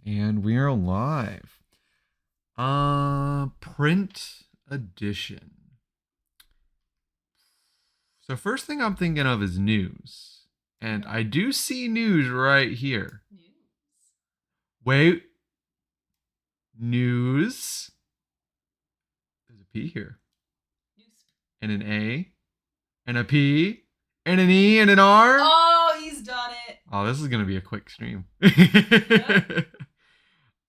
And we are live. Print edition. So first thing I'm thinking of is news. And I do see news right here. News. Wait. News. There's a P here. News. And an A. And a P. And an E and an R. Oh, he's done it. Oh, this is gonna be a quick stream. Yep.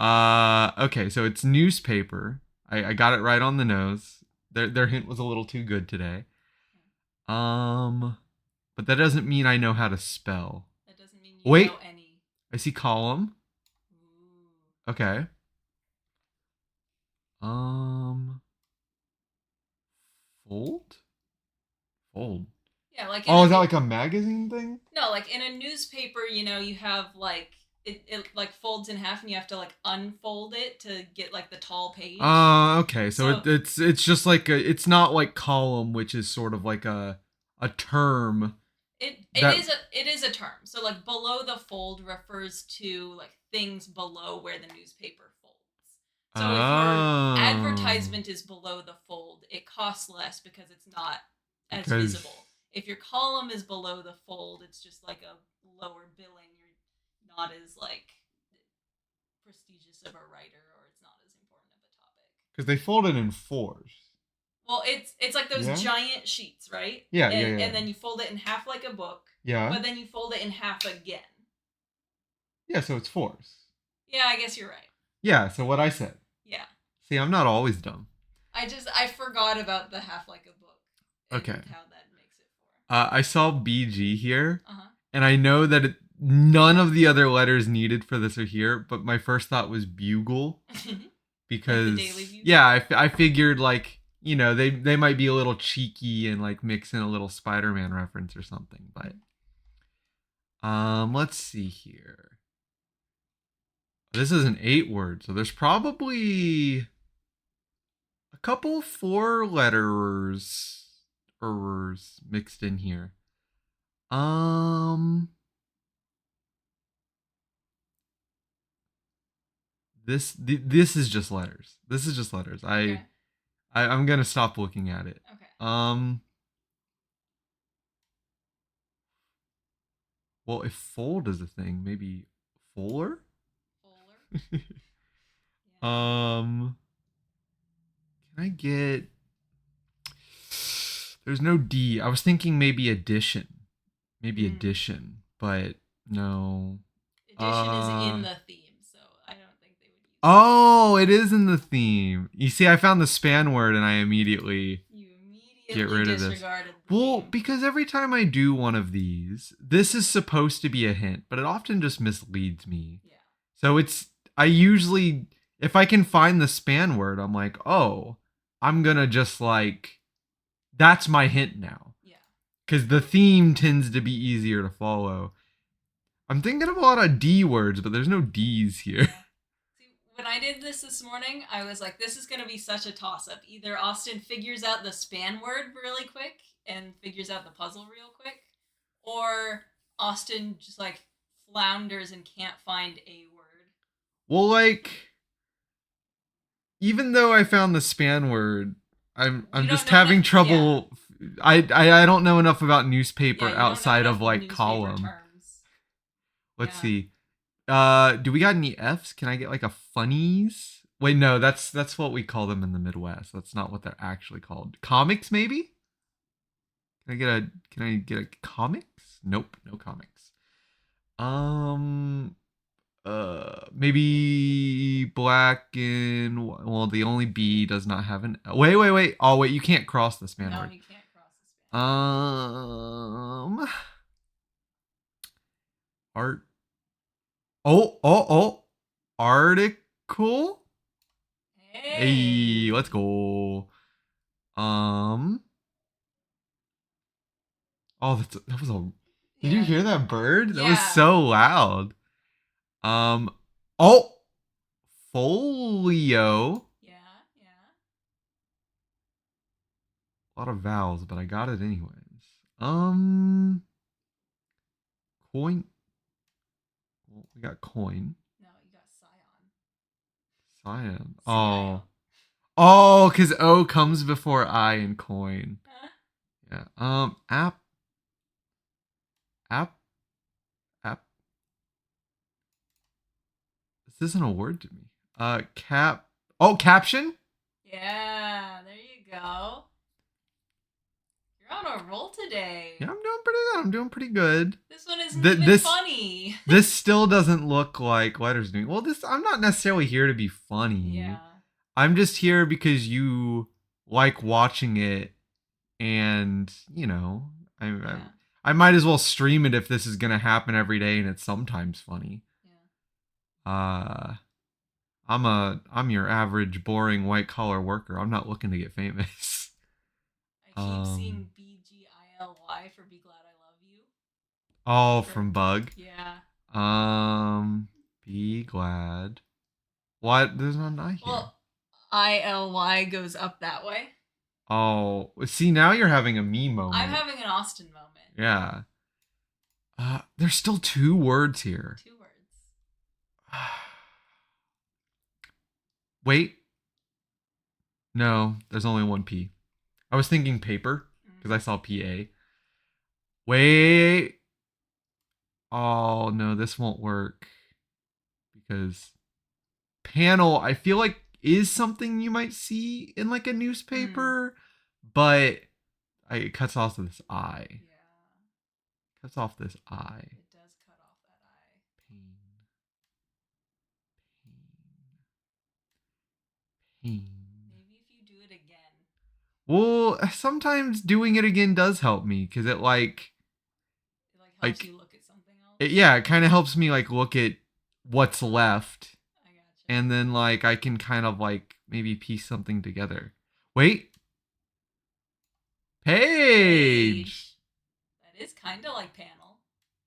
Okay, so it's newspaper. I got it right on the nose. Their hint was a little too good today. But that doesn't mean I know how to spell. That doesn't mean you Wait, know any. I see column. Ooh. Okay. Fold? Fold. Yeah, like Oh, is that like a magazine thing? No, like in a newspaper, you have like it like folds in half and you have to like unfold it to get like the tall page. Okay. So it's just like it's not like column, which is sort of like a term. It is a term. So like below the fold refers to like things below where the newspaper folds. So if your advertisement is below the fold, it costs less because it's not as visible. If your column is below the fold, it's just like a lower billing. You're not as like prestigious of a writer, or it's not as important of a topic. Because they fold it in fours. Well, it's like those giant sheets, right? Yeah, and then you fold it in half like a book. Yeah. But then you fold it in half again. Yeah, so it's fours. Yeah, I guess you're right. Yeah, so what I said. Yeah. See, I'm not always dumb. I forgot about the half like a book. Okay. How that makes it for. I saw BG here. Uh-huh. And I know that none of the other letters needed for this are here, but my first thought was bugle. Because, like the Daily Bugle? Yeah, I figured like, they might be a little cheeky and like mix in a little Spider-Man reference or something, but let's see here. This is an 8-word, so there's probably a couple 4-letterers mixed in here. This is just letters. This is just letters. Okay. I'm gonna stop looking at it. Okay. Well, if fold is a thing, maybe fuller. Fuller. Yeah. Can I get? There's no D. I was thinking maybe addition. Maybe addition, but no. Addition is in the theme, so I don't think they would use it. Oh, it is in the theme. You see, I found the span word and I immediately get rid of this. Well, because every time I do one of these, this is supposed to be a hint, but it often just misleads me. Yeah. So I usually, if I can find the span word, I'm like, oh, I'm gonna just like, that's my hint now. Yeah. Because the theme tends to be easier to follow. I'm thinking of a lot of D words, but there's no D's here. See, when I did this morning, I was like, this is going to be such a toss-up. Either Austin figures out the span word really quick and figures out the puzzle real quick, or Austin just like flounders and can't find a word. Well, like, even though I found the span word, I'm just having trouble. Yeah. I don't know enough about newspaper outside of like column. Terms. Let's see. Do we got any F's? Can I get like a funnies? Wait, no, that's what we call them in the Midwest. That's not what they're actually called. Comics, maybe? Can I get a comics? Nope, no comics. Maybe black and well, the only B does not have an wait. Oh wait, you can't cross this man. No, you can't cross this man. Art. Oh. Article. Hey, let's go. Oh, that was a. Did you hear that bird? That was so loud. Oh, folio. Yeah. A lot of vowels, but I got it anyways. Coin. Well, we got coin. No, you got scion. Cyan. CIO. Oh, because O comes before I in coin. Yeah. App. App. This isn't a word to me. Caption? Yeah, there you go. You're on a roll today. Yeah, I'm doing pretty good. This one isn't even funny. This still doesn't look like letters to me. Well, I'm not necessarily here to be funny. Yeah. I'm just here because you like watching it, and I might as well stream it if this is gonna happen every day, and it's sometimes funny. Yeah. I'm your average, boring white collar worker. I'm not looking to get famous. I keep seeing BGILY for Be Glad I Love You. Oh, from Bug. Yeah. Be glad. What? There's not an I here. Well, ILY goes up that way. Oh, see, now you're having a me moment. I'm having an Austin moment. Yeah. There's still 2 words here. 2 words. Wait. No, there's only 1 P. I was thinking paper because I saw PA. Wait. Oh, no, this won't work. Because panel, I feel like, is something you might see in like a newspaper, but it cuts off this I. Yeah. Cuts off this I. It does cut off that I. Pain. Maybe if you do it again. Well, sometimes doing it again does help me because it helps you look at something else. It kind of helps me like look at what's left. I gotcha. And then like I can kind of like maybe piece something together. Wait. Page. That is kind of like panel.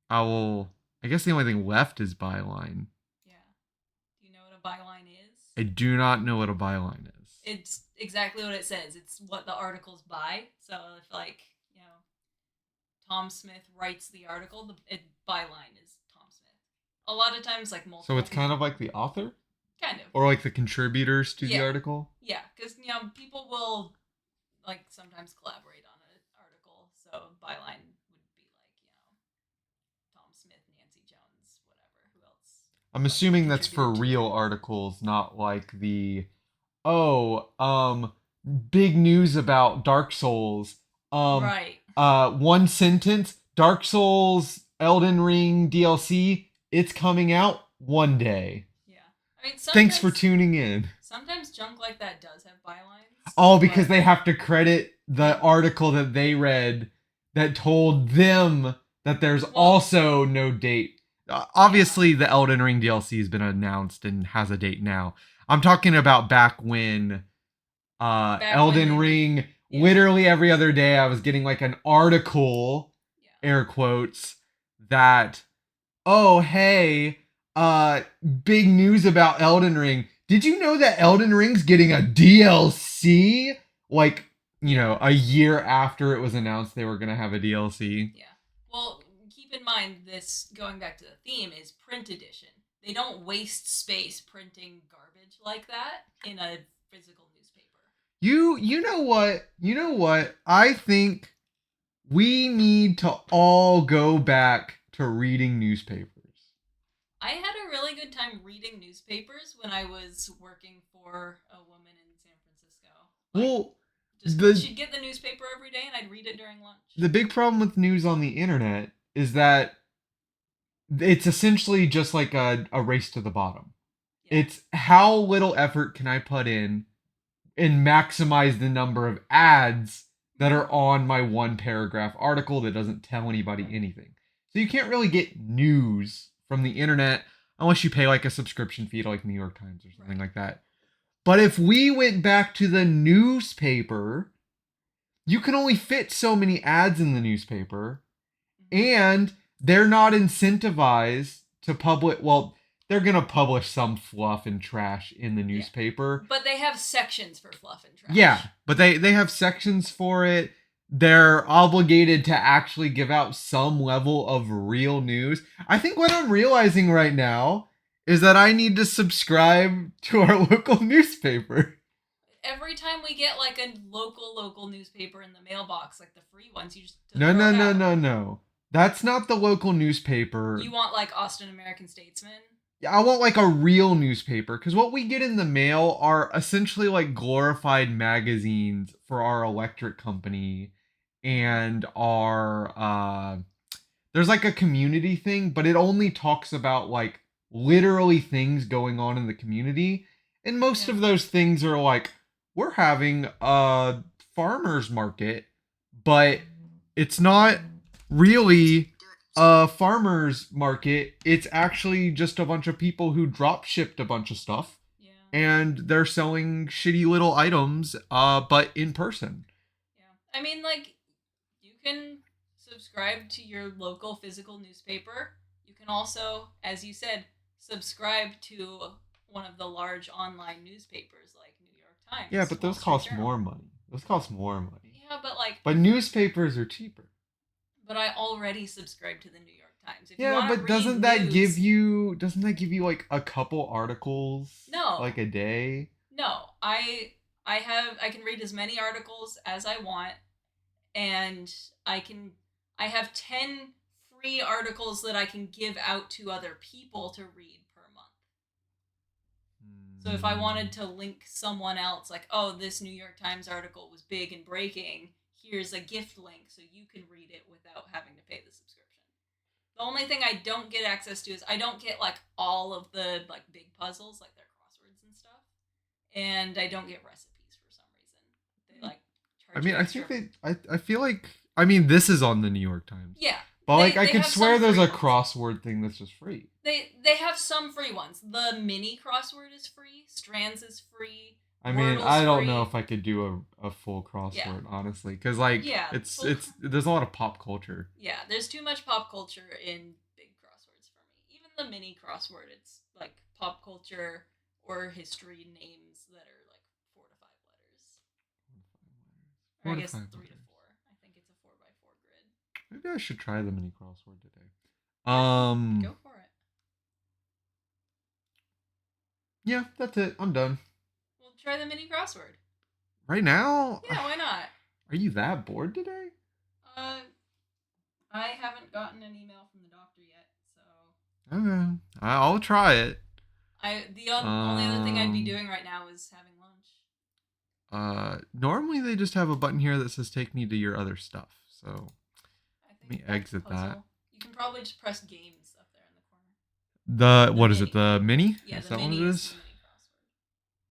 I guess the only thing left is byline. Yeah. Do you know what a byline is? I do not know what a byline is. It's exactly what it says. It's what the article's by. So if Tom Smith writes the article, the byline is Tom Smith. A lot of times multiple. So it's kind of like the author? Kind of. Or like the contributors to the article? Yeah, because people will sometimes collaborate on an article. So byline would be Tom Smith, Nancy Jones, whatever. Who else? I'm assuming that's for real articles, not like the big news about Dark Souls. Right. 1 sentence, Dark Souls Elden Ring DLC, it's coming out one day. Yeah. I mean, thanks for tuning in. Sometimes junk like that does have bylines. Oh, because they have to credit the article that they read that told them that there's also no date. Obviously, the Elden Ring DLC has been announced and has a date now. I'm talking about back when Elden Ring, literally every other day, I was getting like an article, air quotes, that, oh, hey, big news about Elden Ring. Did you know that Elden Ring's getting a DLC? Like, a year after it was announced they were going to have a DLC. Yeah. Well, keep in mind this, going back to the theme, is print edition. They don't waste space printing garbage like that in a physical newspaper. You know what? I think we need to all go back to reading newspapers. I had a really good time reading newspapers when I was working for a woman in San Francisco. She'd get the newspaper every day and I'd read it during lunch. The big problem with news on the internet is that it's essentially just like a race to the bottom. Yeah. It's how little effort can I put in and maximize the number of ads that are on my 1 paragraph article that doesn't tell anybody anything. So you can't really get news from the internet unless you pay like a subscription fee to like New York Times or something like that. But if we went back to the newspaper, you can only fit so many ads in the newspaper, and they're not incentivized to publish. Well, they're going to publish some fluff and trash in the newspaper. But they have sections for fluff and trash. Yeah, but they have sections for it. They're obligated to actually give out some level of real news. I think what I'm realizing right now is that I need to subscribe to our local newspaper. Every time we get like a local newspaper in the mailbox, like the free ones, you just No. That's not the local newspaper. You want like Austin American Statesman? Yeah, I want like a real newspaper, because what we get in the mail are essentially like glorified magazines for our electric company and our there's like a community thing, but it only talks about like literally things going on in the community. And most of those things are like, we're having a farmer's market, but it's not really a farmer's market. It's actually just a bunch of people who drop shipped a bunch of stuff. Yeah. And they're selling shitty little items, but in person. Yeah. I mean, like, you can subscribe to your local physical newspaper. You can also, as you said, subscribe to one of the large online newspapers like New York Times. Yeah, but those cost more money. Yeah, but like... But newspapers are cheaper. But I already subscribe to the New York Times. Yeah, but doesn't that give you like a couple articles? No. Like a day? No. I can read as many articles as I want, and I have 10 free articles that I can give out to other people to read per month. So if I wanted to link someone else, like, oh, this New York Times article was big and breaking, here's a gift link so you can read it without having to pay the subscription. The only thing I don't get access to is I don't get like all of the like big puzzles, like their crosswords and stuff, and I don't get recipes for some reason. They like charge. I mean, I think I feel like, I mean, this is on the New York Times. Yeah. But like, I could swear there's a crossword thing that's just free. They have some free ones. The mini crossword is free. Strands is free. I mean, I don't know if I could do a full crossword, honestly, because like it's there's a lot of pop culture. Yeah, there's too much pop culture in big crosswords for me. Even the mini crossword, it's like pop culture or history names that are like 4 to 5 letters. Or I guess 3 to 4. I think it's a 4x4 grid. Maybe I should try the mini crossword today. Go for it. Yeah, that's it. I'm done. Try the mini crossword. Right now? Yeah, why not? Are you that bored today? I haven't gotten an email from the doctor yet, so. Okay, I'll try it. The only other thing I'd be doing right now is having lunch. Normally they just have a button here that says "Take me to your other stuff." So let me exit that. You can probably just press games up there in the corner. What is it? The mini? Yeah, is the that mini what it is is? the mini.